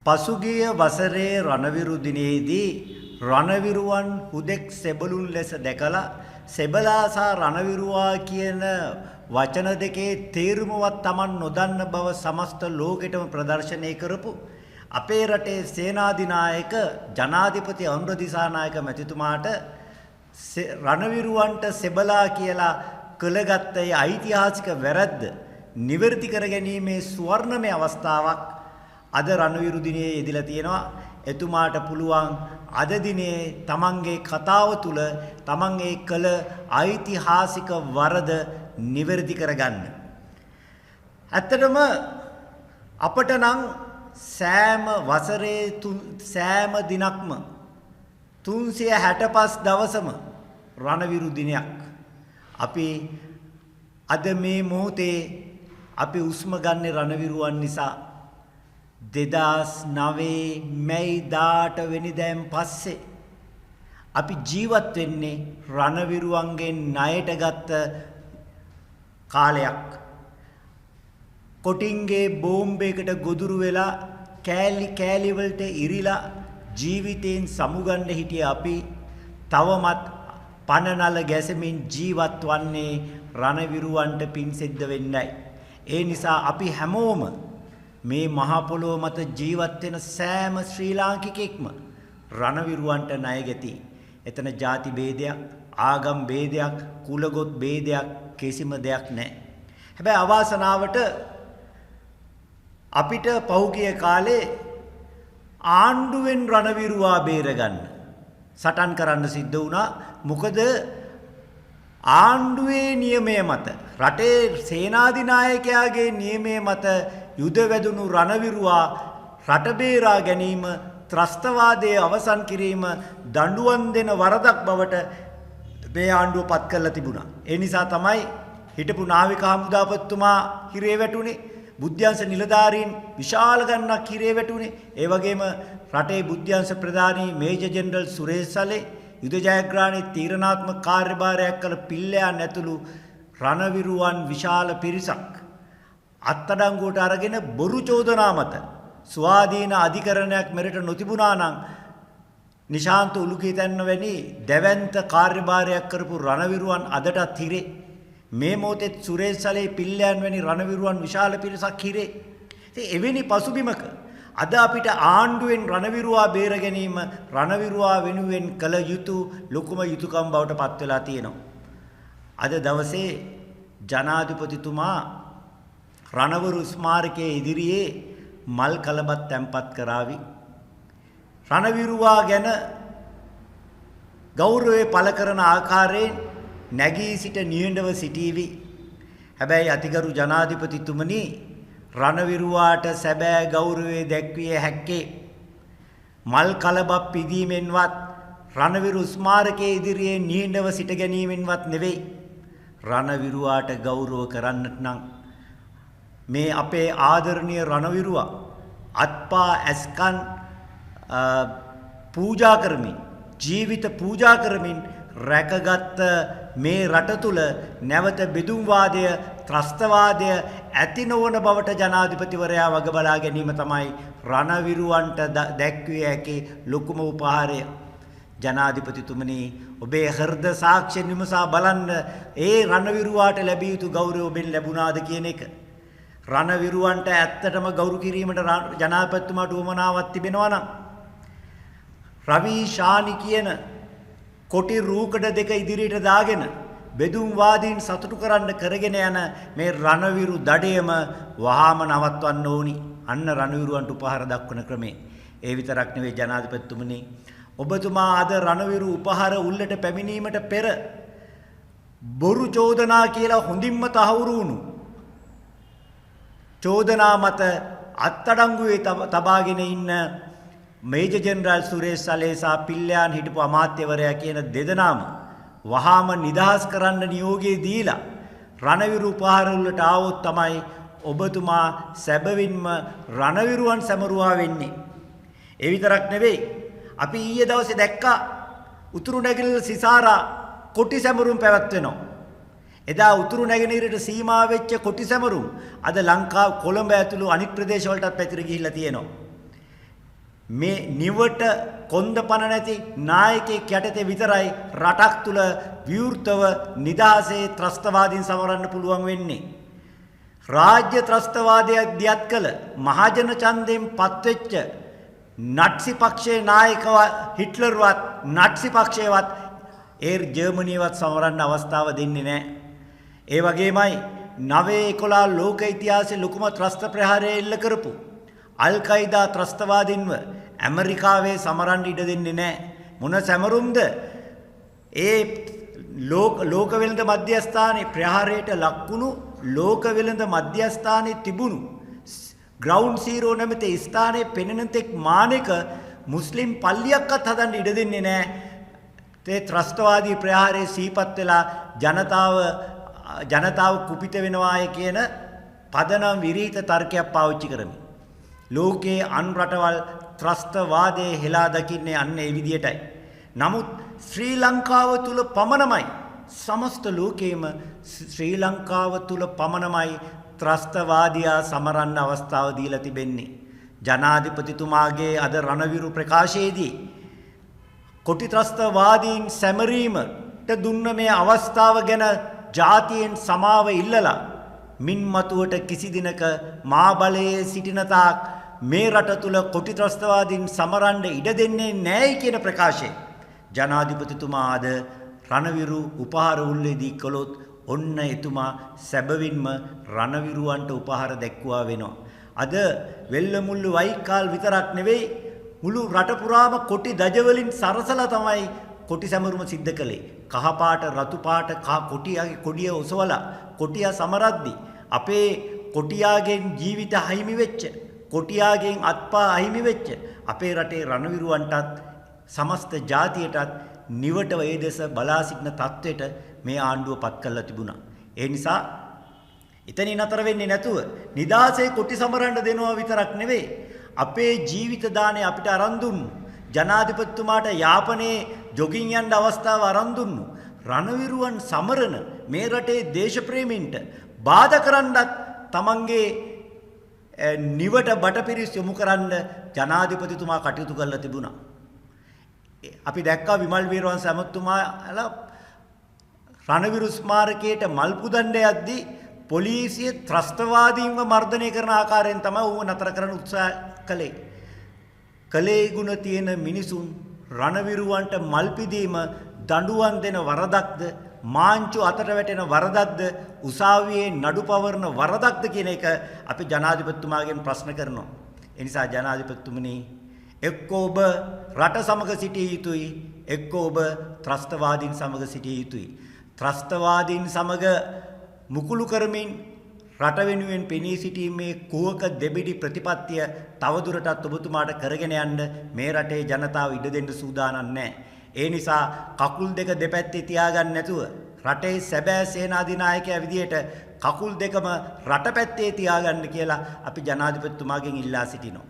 පසුගිය වසරේ රණවිරු දිනේදී රණවිරුවන් හුදෙක් සෙබළුන් ලෙස දැකලා සෙබලා සහ රණවිරුවා කියන වචන දෙකේ තේරුමවත් Taman නොදන්න බව සමස්ත ලෝකෙටම ප්‍රදර්ශනය කරපු අපේ රටේ සේනාධිනායක ජනාධිපති අනුර දිසානායක මැතිතුමාට රණවිරුවන්ට සෙබලා කියලා කළගත්ත ඒ ඓතිහාසික වැරද්ද නිවැරදි කර ගැනීමේ ස්වර්ණමය අවස්ථාවක් අද රණවිරු දිනේ යෙදিলা තියෙනවා. එතුමාට පුළුවන් අද දිනේ තමන්ගේ කතාව තුල තමන්ගේ කළ ඓතිහාසික වරද නිවැරදි කරගන්න. ඇත්තටම අපට නම් සෑම වසරේ සෑම දිනක්ම 365 දවසම රණවිරු දිනයක්. අපි අද මේ මොහොතේ අපි උස්ම ගන්න රණවිරුවන් නිසා 2009 මැයි 18 වෙනිදාන් පස්සේ අපි ජීවත් වෙන්නේ රණවිරුවන්ගෙන් ණයට ගත්ත කාලයක්. කොටින්ගේ බෝම්බයකට ගොදුරු වෙලා කෑලි වලට ඉරිලා ජීවිතයෙන් සමුගන්න හිටිය අපි තවමත් පනනල ගැසමින් ජීවත් වන්නේ රණවිරුවන්ට පින් සිද්ධ වෙන්නයි. ඒ නිසා අපි හැමෝම මේ මහ පොළොව මත ජීවත් වෙන සෑම ශ්‍රී ලාංකිකෙක්ම රණවිරුවන්ට ණය ගැති. එතන ಜಾති ભેදයක්, ආගම් ભેදයක්, කුලගොත් ભેදයක් කිසිම දෙයක් නැහැ. හැබැයි අවාසනාවට අපිට පහුගිය කාලේ ආණ්ඩුවෙන් රණවිරුවා බේරගන්න සටන් කරන්න සිද්ධ වුණා. මොකද ආණ්ඩුවේ නියමය මත රටේ සේනාධිනායකයාගේ නියමය මත යුද වැදුණු රණවිරුවා රට බේරා ගැනීම ත්‍රස්තවාදයේ අවසන් කිරීම දඬුවම් දෙන වරදක් බවට මේ ආණ්ඩුව පත් කරලා තිබුණා. ඒ නිසා තමයි හිටපු නාවික හමුදාපතිතුමා හිරේ වැටුනේ. බුද්ධ්‍යංශ නිලධාරීන් විශාල ගණනක් හිරේ වැටුනේ. ඒ වගේම රටේ බුද්ධ්‍යංශ ප්‍රධානී මේජර් ජෙනරල් සුරේෂ් සලේ යුද ජයග්‍රහණයේ තීරණාත්මක කාර්යභාරයක් කළ පිල්ලයන් ඇතුළු රණවිරුවන් විශාල පිරිසක් අත්අඩංගුවට අරගෙන බොරු චෝදනා මත ස්වාධීන අධිකරණයක් මෙරට නොතිබුණා නම් නිශාන්ත උලුකීතන්න වැනි දැවැන්ත කාර්යභාරයක් කරපු රණවිරුවන් අදටත් හිරේ. මේ මොහොතේ සුරේෂ් සලේ පිල්ලයන් වැනි රණවිරුවන් විශාල පිරිසක් හිරේ. ඉතින් එවැනි පසුබිමක අද අපිට ආණ්ඩුවෙන් රණවිරුවා බේර ගැනීම රණවිරුවා වෙනුවෙන් කළ යුතු ලොකුම යුතුයකම් බවට පත් වෙලා තියෙනවා. අද දවසේ ජනාධිපතිතුමා රණවිරු ස්මාරකයේ ඉදිරියේ මල් කලබත් තැන්පත් කරાવી. රණවිරුවා ගැන ගෞරවය පළ කරන ආකාරයෙන් නැගී සිට නිහඬව සිටීවි. හැබැයි අතිගරු ජනාධිපතිතුමනි රණවිරුවාට සැබෑ ගෞරවය දැක්විය හැක්කේ මල් කලබක් පිදීමෙන්වත් රණවිරු ස්මාරකයේ ඉදිරියේ නිහඬව සිට ගැනීමෙන්වත් නෙවෙයි. රණවිරුවාට ගෞරව කරන්නට නම් මේ අපේ ආදරණීය රණවිරුවා අත්පා ඇස්කන් පූජා කරමින් ජීවිත පූජා කරමින් රැකගත් මේ රට තුල නැවත බෙදුම්වාදය ත්‍රස්තවාදය ඇති නොවන බවට ජනාධිපතිවරයා වග බලා ගැනීම තමයි රණවිරුවන්ට දැක්විය හැකි ලොකුම උපහාරය. ජනාධිපතිතුමනි ඔබේ හෘද සාක්ෂි විමසා බලන්න ඒ රණවිරුවාට ලැබිය යුතු ගෞරවය ඔබෙන් ලැබුණාද කියන එක. රණවිරුවන්ට ඇත්තටම ගෞරව කිරීමට ජනාධිපතිතුමාට උවමනාවක් තිබෙනවා නම් රවි ශානි කියන කොටි රූකඩ දෙක ඉදිරියට දාගෙන බෙදුම්වාදීන් සතුටු කරන්න කරගෙන යන මේ රණවිරු දඩයම වහාම නවත්වන්න ඕනි. අන්න රණවිරුවන්ට උපහාර දක්වන ක්‍රමේ. ඒ විතරක් නෙවෙයි ජනාධිපතිතුමනි ඔබතුමා අද රණවිරු උපහාර උල්ලට පැමිණීමට පෙර බොරු චෝදනා කියලා හොඳින්ම තහවුරු වුණු චෝදනා මත අත්අඩංගුවේ තබාගෙන ඉන්න මේජර් ජෙනරල් සුරේෂ් සලේ සහ පිල්ලයන් හිටපු අමාත්‍යවරයා කියන දෙදෙනාම වහාම නිදහස් කරන්න නියෝගය දීලා රණවිරු උපහාර වලට ආවොත් තමයි ඔබතුමා සැබවින්ම රණවිරුවන් සමරුවා වෙන්නේ. ඒ විතරක් නෙවෙයි අපි ඊයේ දවසේ දැක්කා උතුරු නැගෙනහිර සිසාරා කොටි සැමරුම් පැවැත්වෙනවා. එදා උතුරු නැගෙනහිරට සීමා වෙච්ච කොටි සැමරුම් අද ලංකාව කොළඹ ඇතුළු අනිත් ප්‍රදේශ වලටත් පැතිර ගිහිල්ලා තියෙනවා. මේ නිවට කොන්ද පන නැති නායකයෙක් යටතේ විතරයි රටක් තුල විවෘතව නිදහසේ ත්‍රස්තවාදීන් සමරන්න පුළුවන් වෙන්නේ. රාජ්‍ය ත්‍රස්තවාදයක් දියත් කළ මහජන ඡන්දයෙන් පත්වෙච්ච නට්සි පක්ෂයේ නායකව හිට්ලර්වත් නට්සි පක්ෂයවත් ජර්මනියවත් සමරන්න අවස්ථාව දෙන්නේ නැහැ. ඒ වගේමයි 9/11 ලෝක ඉතිහාසයේ ලොකුම ත්‍රස්ත ප්‍රහාරය එල්ල කරපු අල් කයිදා ත්‍රස්තවාදීන්ව ඇමරිකාවේ සමරන්න ඉඩ දෙන්නේ නැහැ. මොන සැමරුම්ද? ඒ ලෝක වෙළඳ මධ්‍යස්ථානයේ ප්‍රහාරයට ලක්වුණු ලෝක වෙළඳ මධ්‍යස්ථානයේ තිබුණු ග්‍රවුන්ඩ් සීරෝ නැමැති ස්ථානයේ පෙනෙන තෙක් මානෙක මුස්ලිම් පල්ලියක්වත් හදන්න ඉඩ දෙන්නේ නැහැ. ඒ ත්‍රස්තවාදී ප්‍රහාරයේ සීපත් වෙලා ජනතාව කුපිත වෙනවාය කියන පදනම් විරහිත තර්කයක් පාවිච්චි කරමි. ලෝකයේ අන් රටවල් ත්‍රස්තවාදයේ හෙලා දකින්නේ අන්න ඒ විදියටයි. නමුත් ශ්‍රී ලංකාව තුල පමණමයි සමස්ත ලෝකයේම ශ්‍රී ලංකාව තුල පමණමයි ත්‍රස්තවාදියා සමරන්න අවස්ථාව දීලා තිබෙන්නේ. ජනාධිපතිතුමාගේ අද රණවිරු ප්‍රකාශයේදී කොටි ත්‍රස්තවාදීන් සැමරීමට දුන්න මේ අවස්ථාව ගැන ජාතියෙන් සමාව ඉල්ලලා මින් මතුවට කිසි දිනක මා බලයේ සිටින තාක් මේ රට තුල කොටි ත්‍රස්තවාදීන් සමරන්න ඉඩ දෙන්නේ නැහැ කියන ප්‍රකාශය ජනාධිපතිතුමා අද රණවිරු උපහාර උල්ලේදී කළොත් ඔන්න එතුමා සැබවින්ම රණවිරුවන්ට උපහාර දැක්වුවා වෙනවා. අද වෙල්ලමුල්ලු වයිකාල් විතරක් නෙවෙයි මුළු රට පුරාම කොටි දජ වලින් සරසලා තමයි කොටි සැමරුම සිද්ධ කළේ. කහ පාට රතු පාට කොටියාගේ කොඩිය ඔසවලා කොටියා සමරද්දි අපේ කොටියාගෙන් ජීවිත අහිමි වෙච්ච කොටියාගෙන් අත්පා අහිමි වෙච්ච අපේ රටේ රණවිරුවන්ටත් සමස්ත ජාතියටත් නිවට ඒ දෙස බලා සිටින තත්වෙට මේ ආණ්ඩුව පත් කරලා තිබුණා. ඒ නිසා එතනින් අතර වෙන්නේ නැතුව නිදාසේ කොටි සමරන්න දෙනවා විතරක් නෙවෙයි අපේ ජීවිත දාණය අපිට අරන් දුන්නු. ජනාධිපතිතුමාට යාපනයේ ජොගින් යන්න අවස්ථාව අරන් දුන්නු. රණවිරුවන් සමරන මේ රටේ දේශප්‍රේමීන්ට බාධා කරන්නත් තමන්ගේ නිවට බටපිරිස් යොමු කරන්න ජනාධිපතිතුමා කටයුතු කරලා තිබුණා. අපි දැක්කා විමල් වීරවංශ ඇමතුමාලා රණවිරු ස්මාරකයට මල් පුදන්න යද්දී පොලිසිය ත්‍රස්තවාදීන්ව මර්ධනය කරන ආකාරයෙන් තමයි ඌව නතර කරන්න උත්සාහ කළේ. කලේ ගුණ තියෙන මිනිසුන් රණවිරුවන්ට මල් පිදීම දඬුවම් දෙන වරදක්ද මාංචු අතට වැටෙන වරදක්ද උසාවියේ නඩු පවරන වරදක්ද කියන එක අපි ජනාධිපතිතුමාගෙන් ප්‍රශ්න කරනවා. ඒ නිසා ජනාධිපතිතුමනි එක්ක ඔබ රට සමග සිටිය යුතුයි එක්ක ඔබ ත්‍රස්තවාදීන් සමග සිටිය යුතුයි. ත්‍රස්තවාදීන් සමග මුකුළු කරමින් රට වෙනුවෙන් පෙනී සිටීමේ කුහක දෙබිඩි ප්‍රතිපත්තිය තවදුරටත් ඔබතුමාට කරගෙන යන්න මේ රටේ ජනතාව ඉඩ දෙන්න සූදානම් නැහැ. ඒ නිසා කකුල් දෙක දෙපැත්තේ තියාගන්න නැතුව රටේ සැබෑ සේනාධිනායකයා විදියට කකුල් දෙකම රට පැත්තේ තියාගන්න කියලා අපි ජනාධිපතිතුමාගෙන් ඉල්ලා සිටිනවා.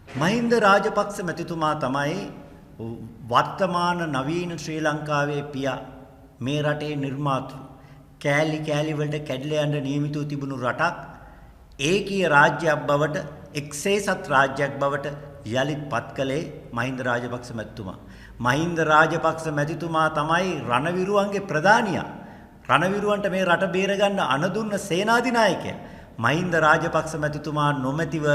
මහින්ද රාජපක්ෂ මැතිතුමා තමයි වර්තමාන නවීන ශ්‍රී ලංකාවේ පියා මේ රටේ නිර්මාතෘ කෑලි කෑලි වලට කැඩලා යන නියමිතව තිබුණු රටක් ඒකීය රාජ්‍යයක් බවට එක්සේසත් රාජ්‍යයක් බවට යලිත් පත් කළේ මහින්ද රාජපක්ෂ මැතිතුමා. මහින්ද රාජපක්ෂ මැතිතුමා තමයි රණවිරුවන්ගේ ප්‍රධානියා. රණවිරුවන්ට මේ රට බේරගන්න අනදුන්න සේනාධිනායකයා. මහින්ද රාජපක්ෂ මැතිතුමා නොමැතිව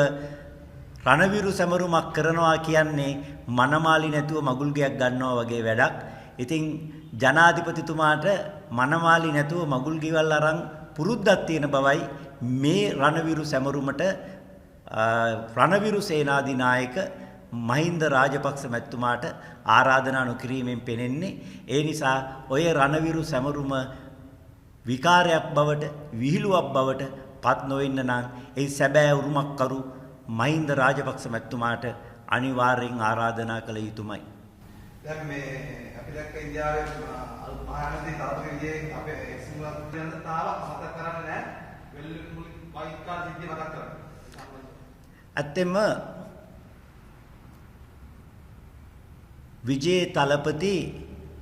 රණවිරු සැමරුමක් කරනවා කියන්නේ මනමාලි නැතුව මගුල් ගයක් ගන්නවා වගේ වැඩක්. ඉතින් ජනාධිපතිතුමාට මනමාලි නැතුව මගුල් ගෙවල් අරන් පුරුද්දක් තියෙන බවයි මේ රණවිරු සැමරුමට රණවිරු සේනාධිනායක මහින්ද රාජපක්ෂ මැතිතුමාට ආරාධනා නොකිරීමෙන් පෙනෙන්නේ. ඒ නිසා ඔය රණවිරු සැමරුම විකාරයක් බවට විහිළුවක් බවට පත් නොවෙන්න නම් ඒ සැබෑ උරුමක් කරු මහින්ද රාජපක්ෂ මැතිතුමාට අනිවාර්යෙන් ආරාධනා කළ යුතුමයි. දැන් මේ අපි දැක්ක ඉන්දියාවේ මහානදී තරතු විදියේ අපේ සිංහල ජනතාව මතක් කරන්නේ නැහැ. වෙල්මුලි වයිකාල් සිද්ධිය මතක් කරන්නේ. ඇත්තෙම විජේ තලපති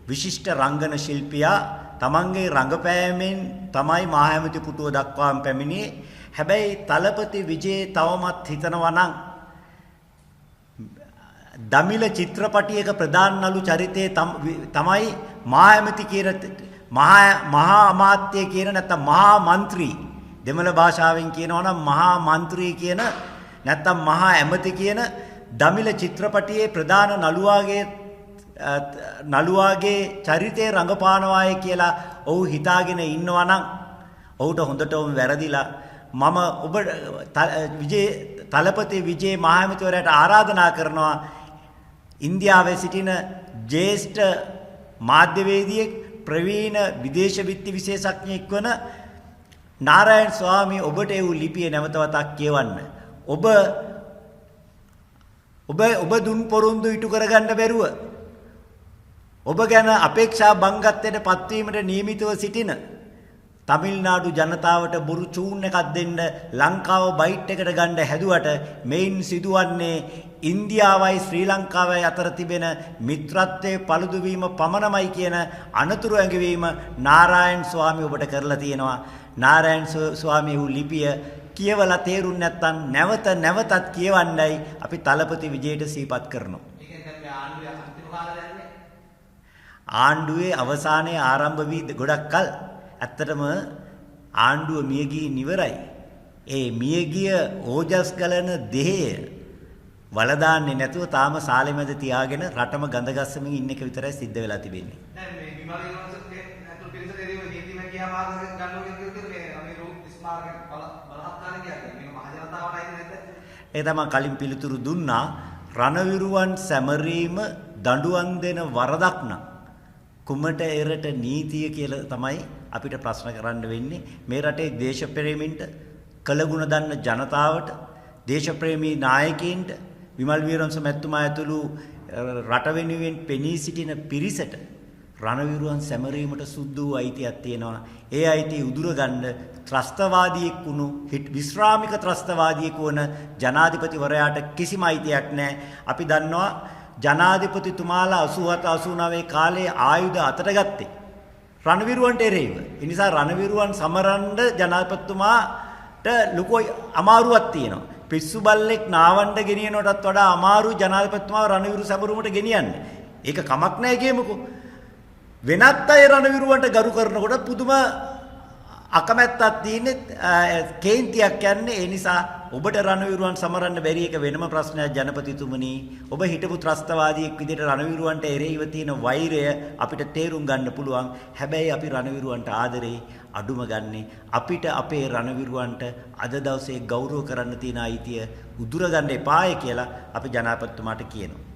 විශිෂ්ට රංගන ශිල්පියා තමන්ගේ රංගපෑමෙන් තමයි මහා ඇමති පුටුව දක්වාම පැමිණියේ. හැබැයි තලපති විජේ තවමත් හිතනවා නම් දමිළ චිත්‍රපටයක ප්‍රධාන නළු චරිතයේ තමයි මහා ඇමති කියන මහා අමාත්‍ය කියන නැත්නම් මහා മന്ത്രി දෙමළ භාෂාවෙන් කියනවා නම් මහා മന്ത്രി කියන නැත්නම් මහා ඇමති කියන දමිළ චිත්‍රපටයේ ප්‍රධාන නළුවාගේ චරිතය රඟපානවායි කියලා ඔහු හිතාගෙන ඉන්නවා නම් ඔහුට හොඳටම වැරදිලා. මම ඔබ තලපති විජේ මහා ඇමතිවරයාට ආරාධනා කරනවා ඉන්දියාවේ සිටින ජ්‍යෙෂ්ඨ මාධ්‍යවේදියෙක් ප්‍රවීණ විදේශ විත්ති විශේෂඥයෙක් වන නාරායණ ස්වාමී ඔබට ඒ ලිපිය නැවත වතාවක් කියවන්න. ඔබ දුන් පොරොන්දු ඉටු කරගන්න බැරුව ඔබ ගැන අපේක්ෂා බංගත්වයට පත්වීමට නියමිතව සිටින තමිල්නාඩු ජනතාවට බොරු චූන් එකක් දෙන්න ලංකාව බයිට් එකට ගන්න හැදුවට මේන් සිදුවන්නේ ඉන්දියාවයි ශ්‍රී ලංකාවයි අතර තිබෙන මිත්‍රත්වයේ පළුදු වීම පමණමයි කියන අනතුරු ඇඟවීම නාරායණ ස්වාමී ඔබට කරලා තියෙනවා. නාරායණ ස්වාමී වූ ලිපිය කියවලා තේරුම් නැත්නම් නැවතත් කියවන්නයි අපි තලපති විජේට සිහිපත් කරනවා. ආණ්ඩුවේ අවසානයේ ආරම්භ වී ගොඩක් කල ඇත්තටම ආණ්ඩුව මියගිය නිවරයි. ඒ මියගිය ඕජස් ගලන දෙහය වලදාන්නේ නැතුව තාම සාලේ මැද තියාගෙන රටම ගඳ ගස්සමින් ඉන්න එක විතරයි සිද්ධ වෙලා තිබෙන්නේ. දැන් මේ විමල් යුනිවර්සිටි ඇතුළු පිරිසට එරෙහිව නීතිමය ක්‍රියාමාර්ග ගන්නවා කියන මේ රූප ස්මාරක බලහත්කාරය කියන්නේ මේක මහ ජනතාවටයි නැද්ද? ඒ තමයි කලින් පිළිතුරු දුන්නා. රණවිරුවන් සැමරීම දඬුවම් දෙන වරදක් නම් කුමට එරට නීතිය කියලා තමයි අපිට ප්‍රශ්න කරන්න වෙන්නේ. මේ රටේ දේශප්‍රේමීන්ට, කළගුණ දන්න ජනතාවට, දේශප්‍රේමී නායකයින්ට, විමල් වීරවංශ මැතිතුමා ඇතුළු රට වෙනුවෙන් පෙනී සිටින පිරිසට රණවිරුවන් සැමරීමට සුද්ධ වූ අයිතියක් තියෙනවා. ඒ අයිතිය උදුරගන්න ත්‍රස්තවාදියෙක් වුණු විශ්‍රාමික ත්‍රස්තවාදියෙක් වුණ ජනාධිපතිවරයාට කිසිම අයිතියක් නැහැ. අපි දන්නවා ජනාධිපතිතුමාලා 87 89 කාලේ ආයුධ අතට ගත්තේ රණවිරුවන්ට එරෙහිව. ඒ නිසා රණවිරුවන් සමරන්න ජනාධිපතිතුමාට ලොකු අමාරුවක් තියෙනවා. පිස්සු බල්ලෙක් නාවන්න ගෙනියනටත් වඩා අමාරු ජනාධිපතිතුමාව රණවිරු සැමරුමට ගෙනියන්නේ. ඒක කමක් නැහැ කියමුකෝ. වෙනත් අය රණවිරුවන්ට ගරු කරනකොට පුදුම අකමැත්තක් තියෙන්නේ, කේන්තියක් යන්නේ. ඒ නිසා ඔබට රණවිරුවන් සමරන්න බැරි එක වෙනම ප්‍රශ්නයක් ජනපතිතුමනි. ඔබ හිටපු ත්‍රස්තවාදියෙක් විදිහට රණවිරුවන්ට එරෙහිව තියෙන වෛරය අපිට තේරුම් ගන්න පුළුවන්. හැබැයි අපි රණවිරුවන්ට ආදරේ අඩුම ගන්නේ. අපිට අපේ රණවිරුවන්ට අද දවසේ ගෞරව කරන්න තියෙන අයිතිය උදුරගන්න එපාය කියලා අපි ජනාධිපතිතුමාට කියනවා.